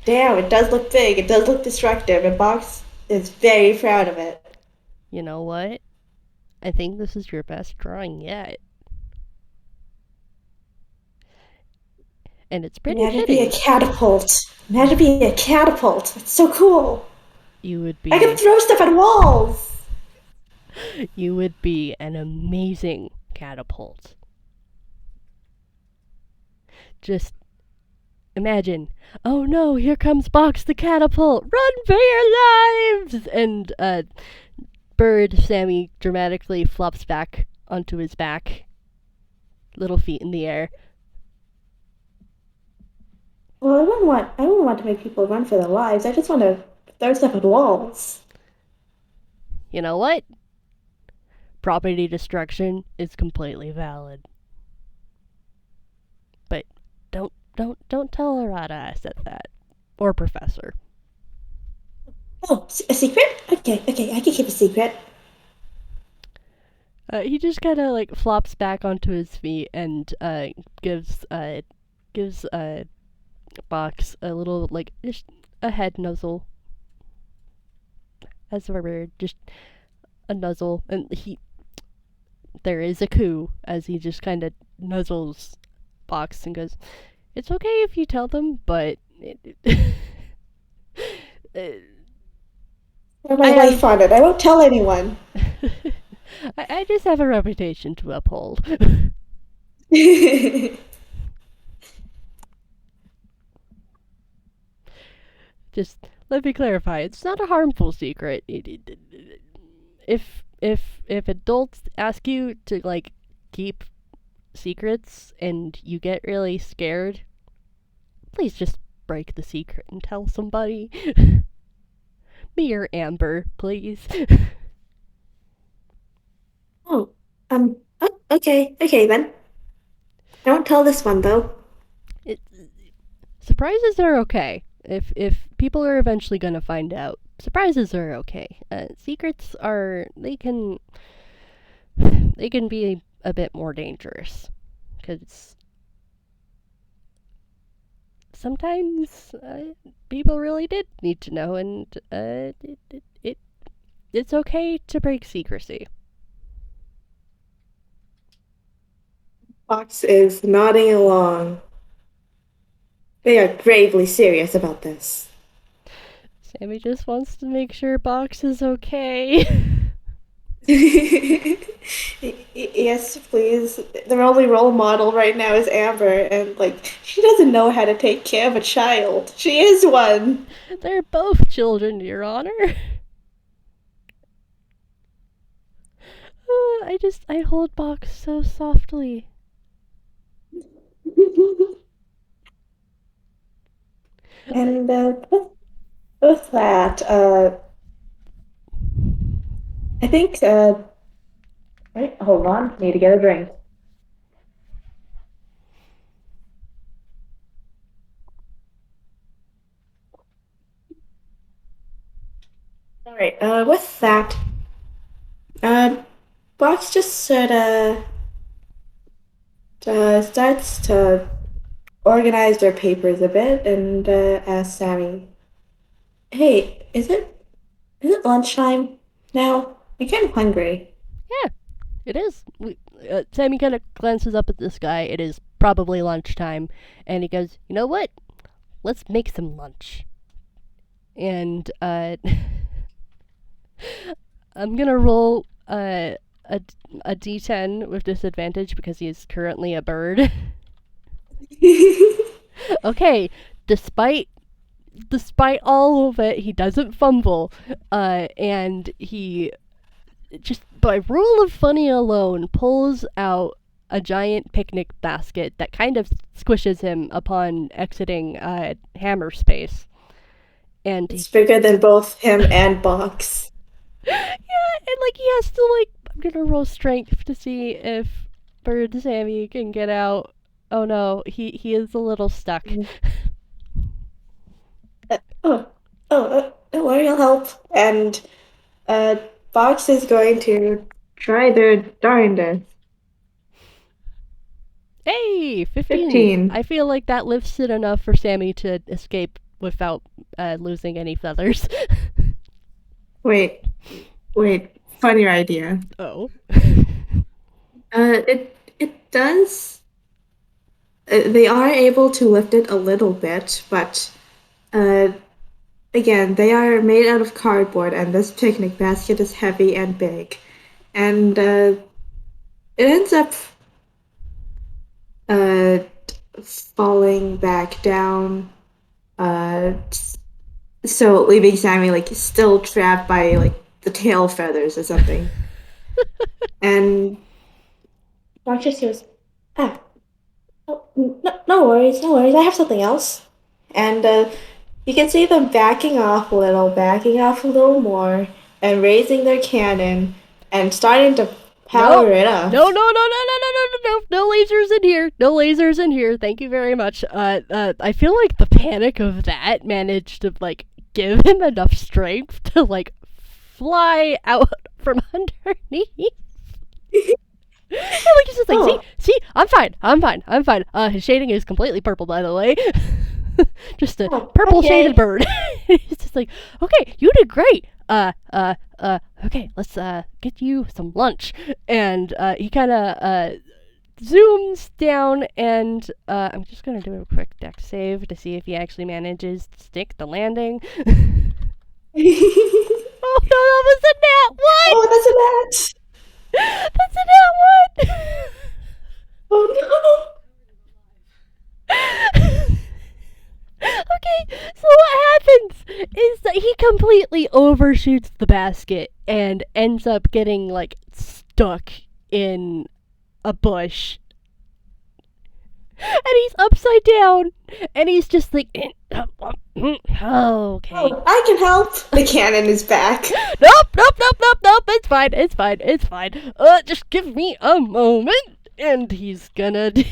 damn, it does look big, it does look destructive, and Box is very proud of it. You know what? I think this is your best drawing yet. And it's pretty Imagine being a fitting. catapult. Imagine being a catapult. It's so cool. You would I can be throw stuff at walls. you would be an amazing catapult. Just imagine, oh no, here comes Box the catapult. Run for your lives! And bird Sammy dramatically flops back onto his back, little feet in the air. Well, I wouldn't want to make people run for their lives. I just want to throw stuff at walls. You know what? Property destruction is completely valid. But don't tell Arata I said that. Or Professor. Oh, a secret? Okay, okay, I can keep a secret. He just kind of like flops back onto his feet and gives Box a little like just a head nuzzle, as a word, just a nuzzle, and he there is a coo as he just kind of nuzzles Box and goes, "It's okay if you tell them, but Or I my life have on it. I won't tell anyone. I just have a reputation to uphold." Just let me clarify: it's not a harmful secret. If adults ask you to like keep secrets and you get really scared, please just break the secret and tell somebody. Me or Amber, please. Oh, okay, okay then. I won't tell this one though. it, surprises are okay. If people are eventually gonna find out, surprises are okay. Secrets are they can be a bit more dangerous because sometimes people really did need to know, and it's okay to break secrecy. Fox is nodding along. They are gravely serious about this. Sammy just wants to make sure Box is okay. Yes, please. Their only role model right now is Amber, and like she doesn't know how to take care of a child. She is one. They're both children, Your Honor. I hold Box so softly. And with that, I think. Right, hold on. Need to get a drink. All right. With that, uh, Box just sort of starts to organize their papers a bit and asks Sammy, "Hey, is it lunchtime now? I'm kind of hungry." Yeah, it is. Sammy kind of glances up at the sky. It is probably lunchtime, and he goes, "You know what? Let's make some lunch." And I'm gonna roll a, a D10 with disadvantage because he is currently a bird. Okay, despite all of it, he doesn't fumble, and he just by rule of funny alone pulls out a giant picnic basket that kind of squishes him upon exiting hammer space. And It's bigger than both him and Box. yeah, and like he has to like I'm gonna roll strength to see if Bird Sammy can get out. Oh no, he is a little stuck. Oh, don't worry, I'll help. And uh, Box is going to try their darndest. Hey, 15. 15. I feel like that lifts it enough for Sammy to escape without losing any feathers. Wait, wait. Funnier idea. Oh. It does. They are able to lift it a little bit, but uh, again, they are made out of cardboard, and this picnic basket is heavy and big, and it ends up uh, falling back down. Uh, so leaving Sammy like still trapped by like the tail feathers or something. And Rock just goes, ah, oh, no worries, no worries. I have something else. And you can see them backing off a little more, and raising their cannon and starting to power it up. No lasers in here. No lasers in here. Thank you very much. I feel like the panic of that managed to like give him enough strength to like fly out from underneath. And like he's just like, Oh, see, I'm fine. His shading is completely purple, by the way. Just a purple okay. shaded bird. He's just like, okay, you did great. Okay, let's get you some lunch. And he kind of zooms down, and I'm just gonna do a quick deck save to see if he actually manages to stick the landing. Oh no, that was a nat one. Oh, that's a match. That's a nat one. Oh Okay, so what happens is that he completely overshoots the basket and ends up getting like stuck in a bush. And he's upside down, and he's just like, okay. no. Oh, I can help. The cannon is back. Nope. It's fine. Just give me a moment, and he's gonna do.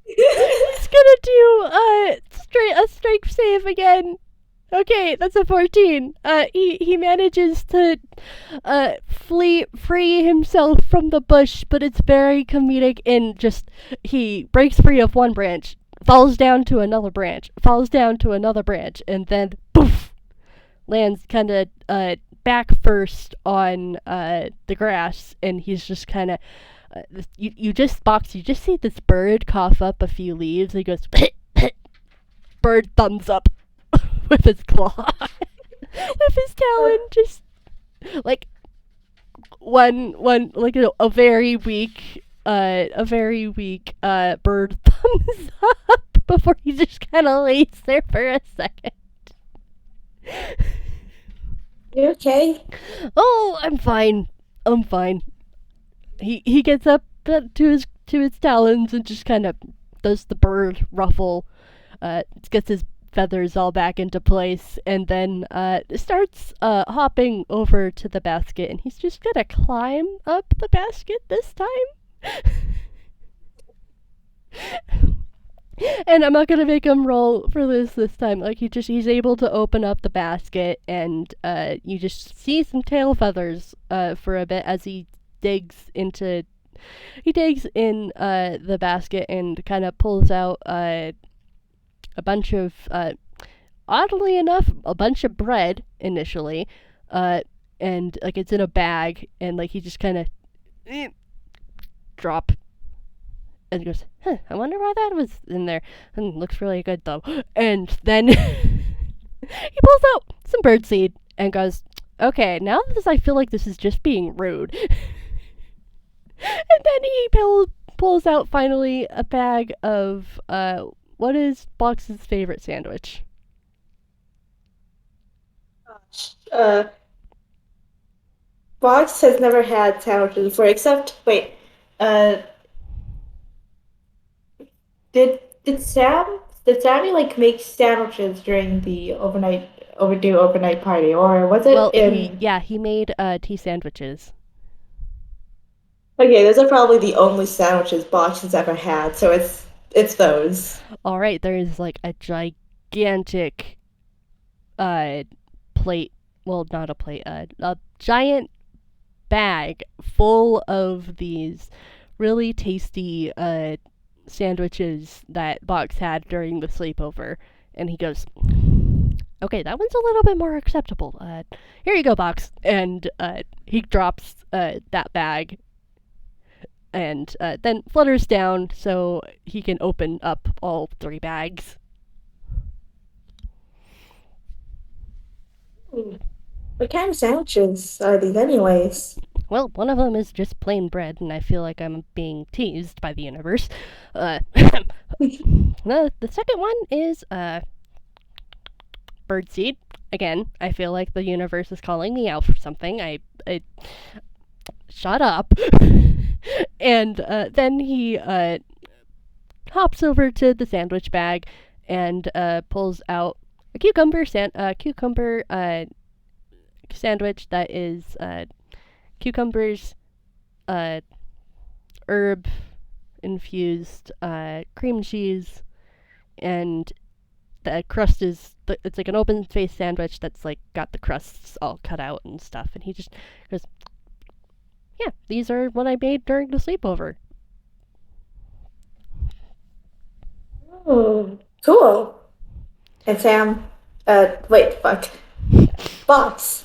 He's gonna do a strength save again. Okay, that's a 14. He manages to free himself from the bush, but it's very comedic in just he breaks free of one branch, falls down to another branch, and then poof, lands kind of back first on the grass, and he's just kind of you just see this bird cough up a few leaves. And he goes bird thumbs up with his claw, with his talon, just like one like a very weak bird thumbs up before he just kind of lays there for a second. You okay? Oh, I'm fine. He gets up to his talons and just kind of does the bird ruffle, gets his feathers all back into place, and then starts hopping over to the basket, and he's just gonna climb up the basket this time. And I'm not gonna make him roll for this time. Like he's able to open up the basket, and you just see some tail feathers for a bit as he digs in the basket and kind of pulls out a bunch of oddly enough a bunch of bread initially, and like it's in a bag, and like he just kind of drop. And he goes, I wonder why that was in there. And looks really good though. And then he pulls out some birdseed and goes, okay, now I feel like this is just being rude. And then he pulls out finally a bag of what is Box's favorite sandwich? Uh, Box has never had sandwiches before, except wait. Uh, did Sammy like make sandwiches during the overdue overnight party, or was it Well, in? he made tea sandwiches. Okay, those are probably the only sandwiches Box has ever had, so it's those. All right, there is like a gigantic uh plate. Well, not a plate. A giant bag full of these really tasty sandwiches that Box had during the sleepover. And he goes, okay, that one's a little bit more acceptable. Here you go, Box. And he drops that bag and then flutters down so he can open up all three bags. Hmm. What kind of sandwiches are these, anyways? Well, one of them is just plain bread, and I feel like I'm being teased by the universe. The second one is birdseed. Again, I feel like the universe is calling me out for something. I shut up. And then he hops over to the sandwich bag and pulls out a cucumber sandwich that is cucumbers, uh, herb infused cream cheese, and the crust is it's like an open faced sandwich that's like got the crusts all cut out and stuff. And he just goes, "Yeah, these are what I made during the sleepover." Oh, cool. And Sam, wait, fuck. Box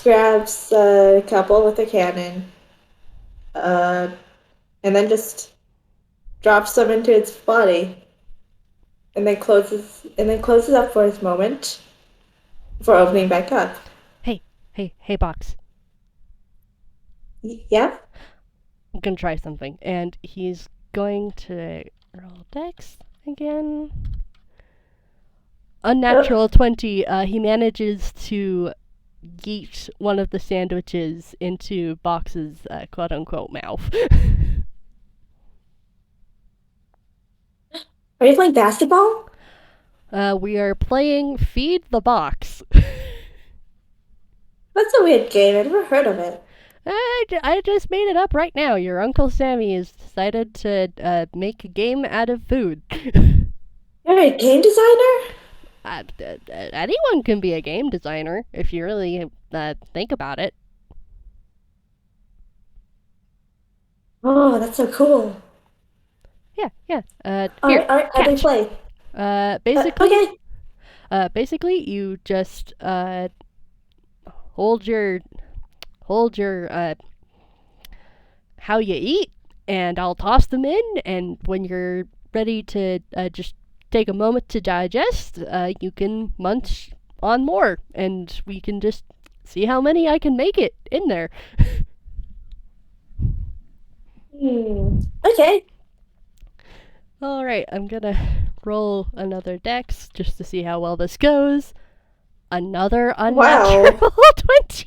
grabs a couple with a cannon, uh, and then just drops them into its body, and then closes up for his moment before opening back up. Hey, hey, Box! Yeah. I'm gonna try something, and he's going to roll Dex again. Unnatural 20. He manages to yeet one of the sandwiches into Box's quote unquote mouth. Are you playing basketball? We are playing Feed the Box. That's a weird game. I've never heard of it. I just made it up right now. Your Uncle Sammy has decided to make a game out of food. You're a game designer? Anyone can be a game designer if you really think about it. Oh, that's so cool. Yeah, yeah. Here, Alright, how do they catch. play? Uh, basically, Okay. basically, you just hold your how you eat, and I'll toss them in. And when you're ready to just take a moment to digest, you can munch on more, and we can just see how many I can make it in there. Okay. All right, I'm gonna roll another dex just to see how well this goes. Another unnatural Wow. 20.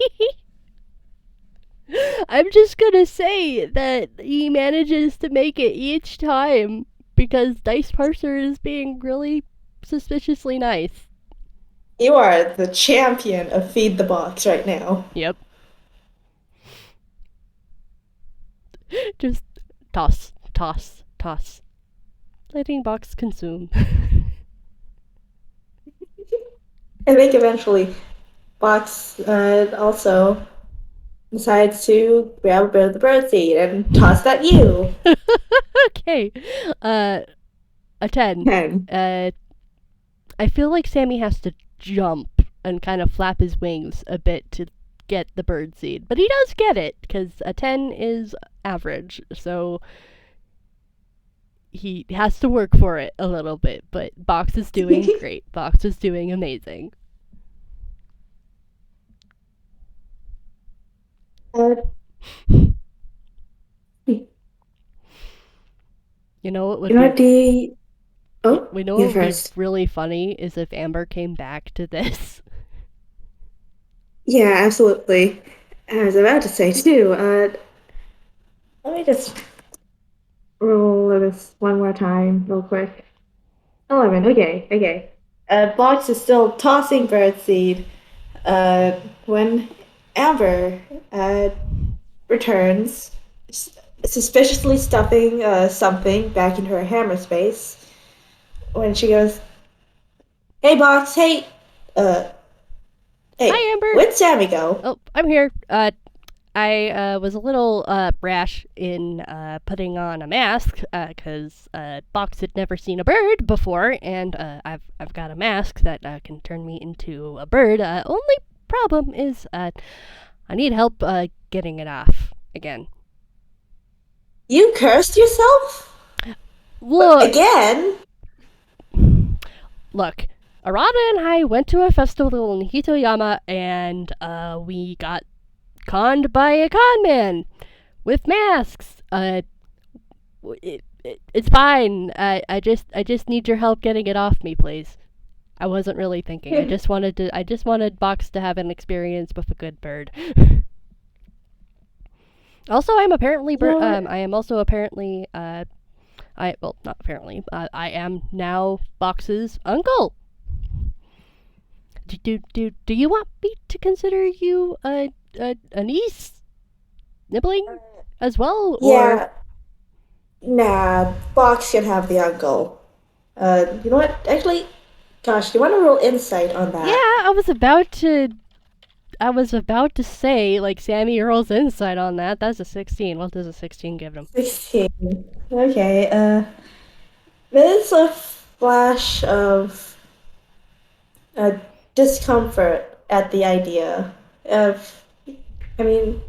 I'm just gonna say that he manages to make it each time because Dice Parser is being really suspiciously nice. You are the champion of Feed the Box right now. Yep. Just toss, toss, toss. Letting Box consume. I think eventually Box also decides to grab a bit of the birdseed and toss it at you. Okay. Uh, a 10. 10. I feel like Sammy has to jump and kind of flap his wings a bit to get the bird seed. But he does get it, because a 10 is average. So he has to work for it a little bit. But Box is doing great. Box is doing amazing. Uh, You know what You would know be what the Oh, we know what you would be first. really funny is if Amber came back to this. Yeah, absolutely. I was about to say too. Let me just roll this one more time, real quick. 11. Okay, okay. Box is still tossing birdseed. When Amber returns, suspiciously stuffing something back in her hammer space. When she goes, "Hey, Box. Hey, uh, hey, Hi, Amber. where'd Sammy go?" Oh, I'm here. I was a little brash in putting on a mask because Box had never seen a bird before, and I've got a mask that can turn me into a bird. Only problem is I need help getting it off again. You cursed yourself Look, again. look. Arata and I went to a festival in Hitoyama, and we got conned by a con man with masks. It's fine. I just need your help getting it off me, please. I wasn't really thinking. I just wanted Box to have an experience with a good bird. Also, No, I am also apparently not apparently. I am now Box's uncle. Do you want me to consider you a niece nibbling as well, or yeah, nah. Box should have the uncle. You know what? Actually, gosh, do you want to roll insight on yeah? that? I was about to say, like, Sammy Earl's insight on that. That's a 16. What does a 16 give him? 16. Okay. There's a flash of uh, discomfort at the idea of. I mean,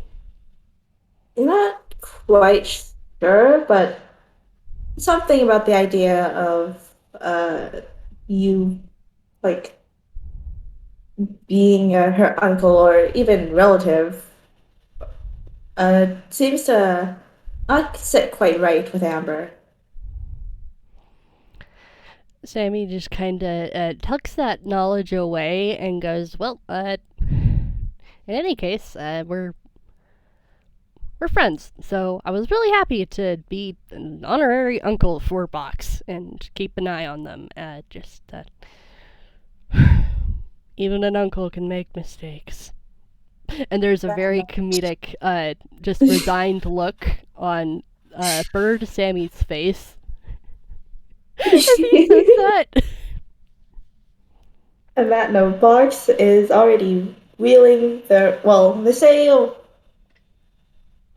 you're not quite sure, but something about the idea of you like being her uncle or even relative seems to not sit quite right with Amber. Sammy just kind of tucks that knowledge away and goes, "Well, in any case, we're friends, so I was really happy to be an honorary uncle for Box and keep an eye on them. Just even an uncle can make mistakes." And there's a very comedic, just resigned look on Bird Sammy's face as he says that. On that note, Box is already wheeling their well, they say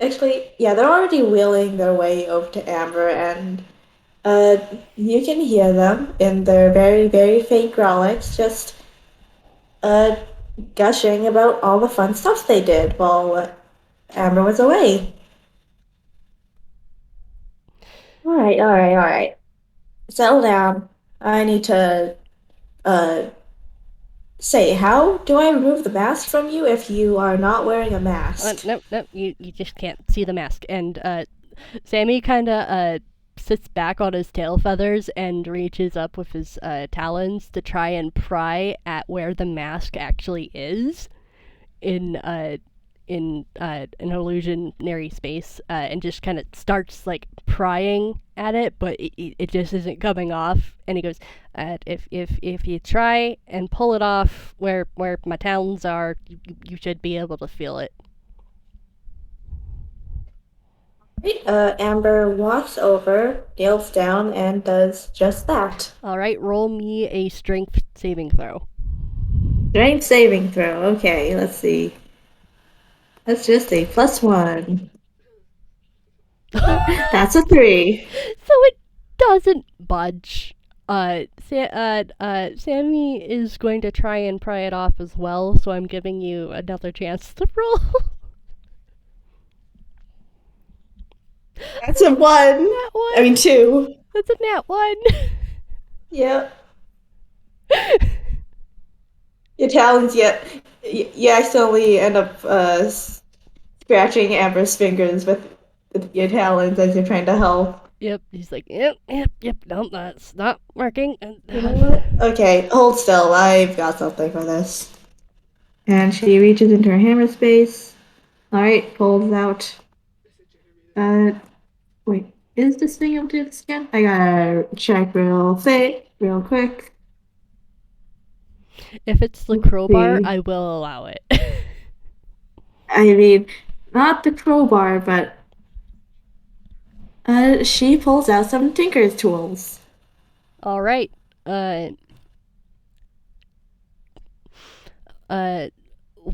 actually, yeah, they're already wheeling their way over to Amber, and uh, you can hear them in their very, very faint growlings, just uh, gushing about all the fun stuff they did while Amber was away. All right, all right. Settle down. I need to uh, say, how do I remove the mask from you if you are not wearing a mask? No, no, you just can't see the mask. And Sammy kind of sits back on his tail feathers and reaches up with his talons to try and pry at where the mask actually is in an illusionary space, and just kind of starts like prying at it, but it just isn't coming off. And he goes, if you try and pull it off where my talons are, you should be able to feel it. Right, Amber walks over, kneels down, and does just that. All right, roll me a strength saving throw. Strength saving throw. Okay, let's see. That's just a +1. So That's a 3. it doesn't budge. Sammy is going to try and pry it off as well, so I'm giving you another chance to roll. That's a 1. Nat I mean, one. 2. That's a nat one. Yep. Your talons, yet you accidentally end up scratching Amber's fingers with your talons as you're trying to help. Yep. He's like, yep. No, that's not working. You know what? Okay, hold still. I've got something for this. And she reaches into her hammer space. Alright, pulls out. Uh, wait. Is this thing able to do this again? I gotta check real quick. If it's the Let's crowbar, see. I will allow it. I mean, not the crowbar, but she pulls out some Tinker's tools. All right. Uh, uh,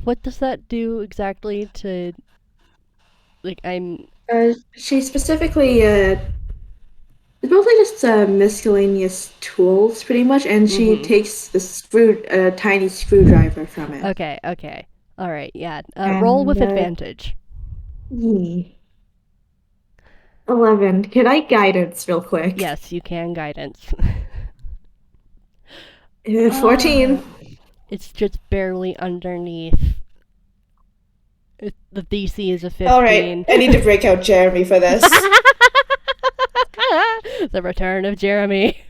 what does that do exactly to like? I'm. She specifically it's mostly just miscellaneous tools, pretty much, and she Mm-hmm. takes a tiny screwdriver from it. Okay. All right. Yeah. Roll And with advantage. 11. Can I guidance real quick? Yes, you can guidance. 14. It's just barely underneath. The DC is a All right, 15. I need to break out Jeremy for this. The return of Jeremy.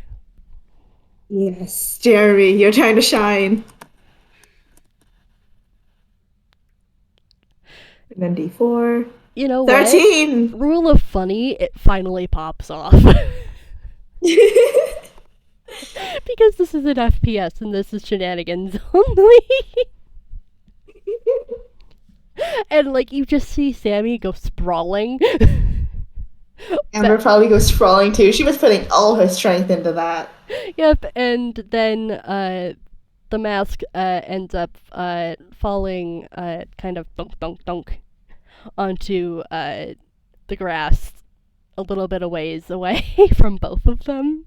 Yes, Jeremy, you're trying to shine. And then D4. You know what? 13. Rule of funny, it finally pops off. Because this is an FPS and this is shenanigans only. And like you just see Sammy go sprawling. Amber probably goes sprawling too. She was putting all her strength into that. Yep, and then the mask ends up falling kind of dunk onto the grass a little bit of ways away from both of them.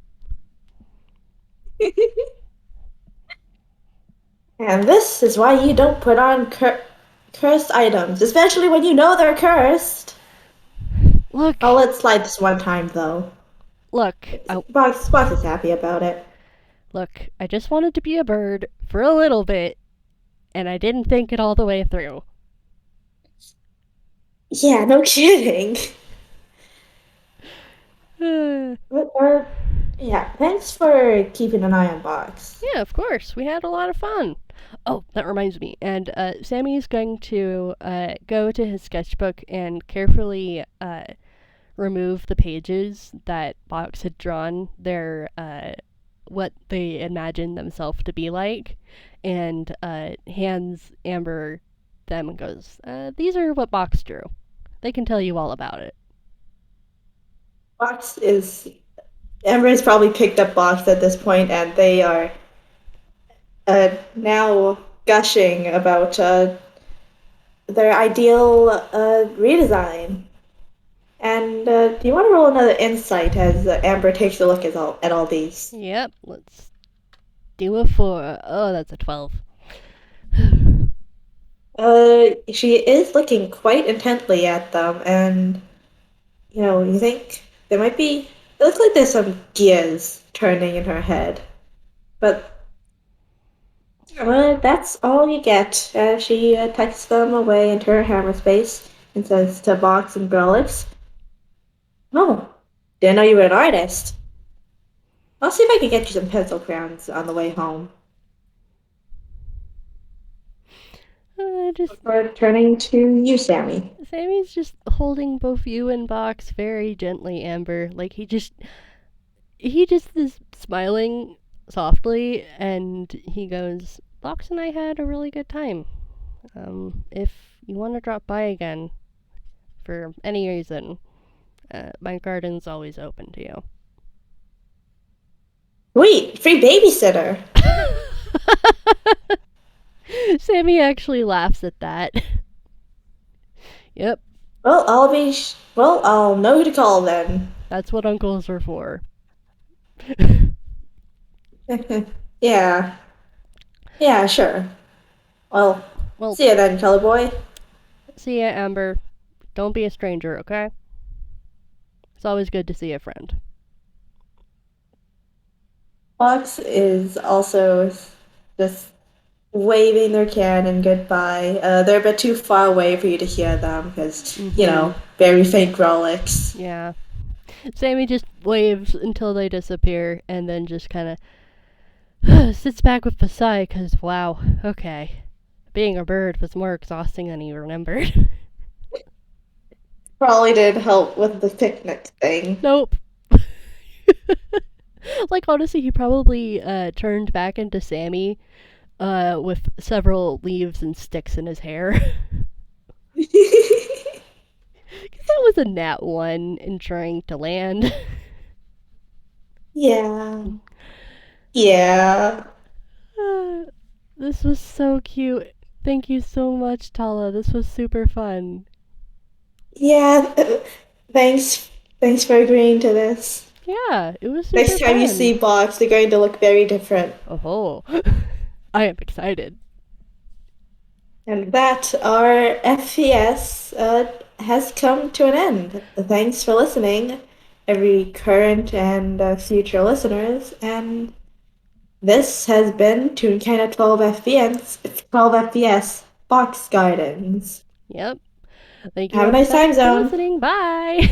And this is why you don't put on cursed items, especially when you know they're cursed. Look, I'll let slide this one time though. look, I, Box is happy about it. look. I just wanted to be a bird for a little bit, and I didn't think it all the way through. Yeah, no kidding. Yeah, But, yeah, thanks for keeping an eye on Box. of course. We had a lot of fun. Oh, that reminds me. And Sammy's going to go to his sketchbook and carefully remove the pages that Box had drawn their what they imagined themselves to be like, and hands Amber them and goes, "These are what Box drew. They can tell you all about it." Box is Amber has probably picked up Box at this point, and they are now gushing about their ideal redesign. And do you want to roll another insight as Amber takes a look at all these? Yep, let's do a 4. Oh, that's a 12. She is looking quite intently at them, and you think there might be. It looks like there's some gears turning in her head, but that's all you get. She tucks them away into her hammer space and says to Box and Grolix, "Oh, didn't know you were an artist. I'll see if I can get you some pencil crayons on the way home." Just Before turning to you, Sammy. Sammy's just holding both you and Box very gently, Amber. Like he just is smiling softly, and he goes, "Box and I had a really good time. If you want to drop by again for any reason, my garden's always open to you." Wait, free babysitter. Sammy actually laughs at that. Yep, Well, I'll know who to call then. that's what uncles are for. Yeah. Yeah, sure. Well, Well, see ya then, color boy. see ya, Amber. Don't be a stranger, okay? It's always good to see a friend. Fox is also just waving their cannon goodbye. They're a bit too far away for you to hear them because, Mm-hmm. very faint Grolix. Yeah. Sammy just waves until they disappear and then just kind of sits back with a sigh because, wow, okay. Being a bird was more exhausting than he remembered. Probably did help with the picnic thing. Nope. Like, honestly, he probably turned back into Sammy with several leaves and sticks in his hair. Because that was a nat 1 in trying to land. Yeah. Yeah. This was so cute. Thank you so much, Tala. This was super fun. Yeah. Thanks. Thanks for agreeing to this. Yeah, it was super Next time you fun. see Box, they're going to look very different. Oh, I am excited. And that our FPS has come to an end. Thanks for listening, every current and future listeners. And this has been Toonkind 12 FPS Box Gardens. Yep. Thank you Have a all nice so time much for zone. listening. Bye.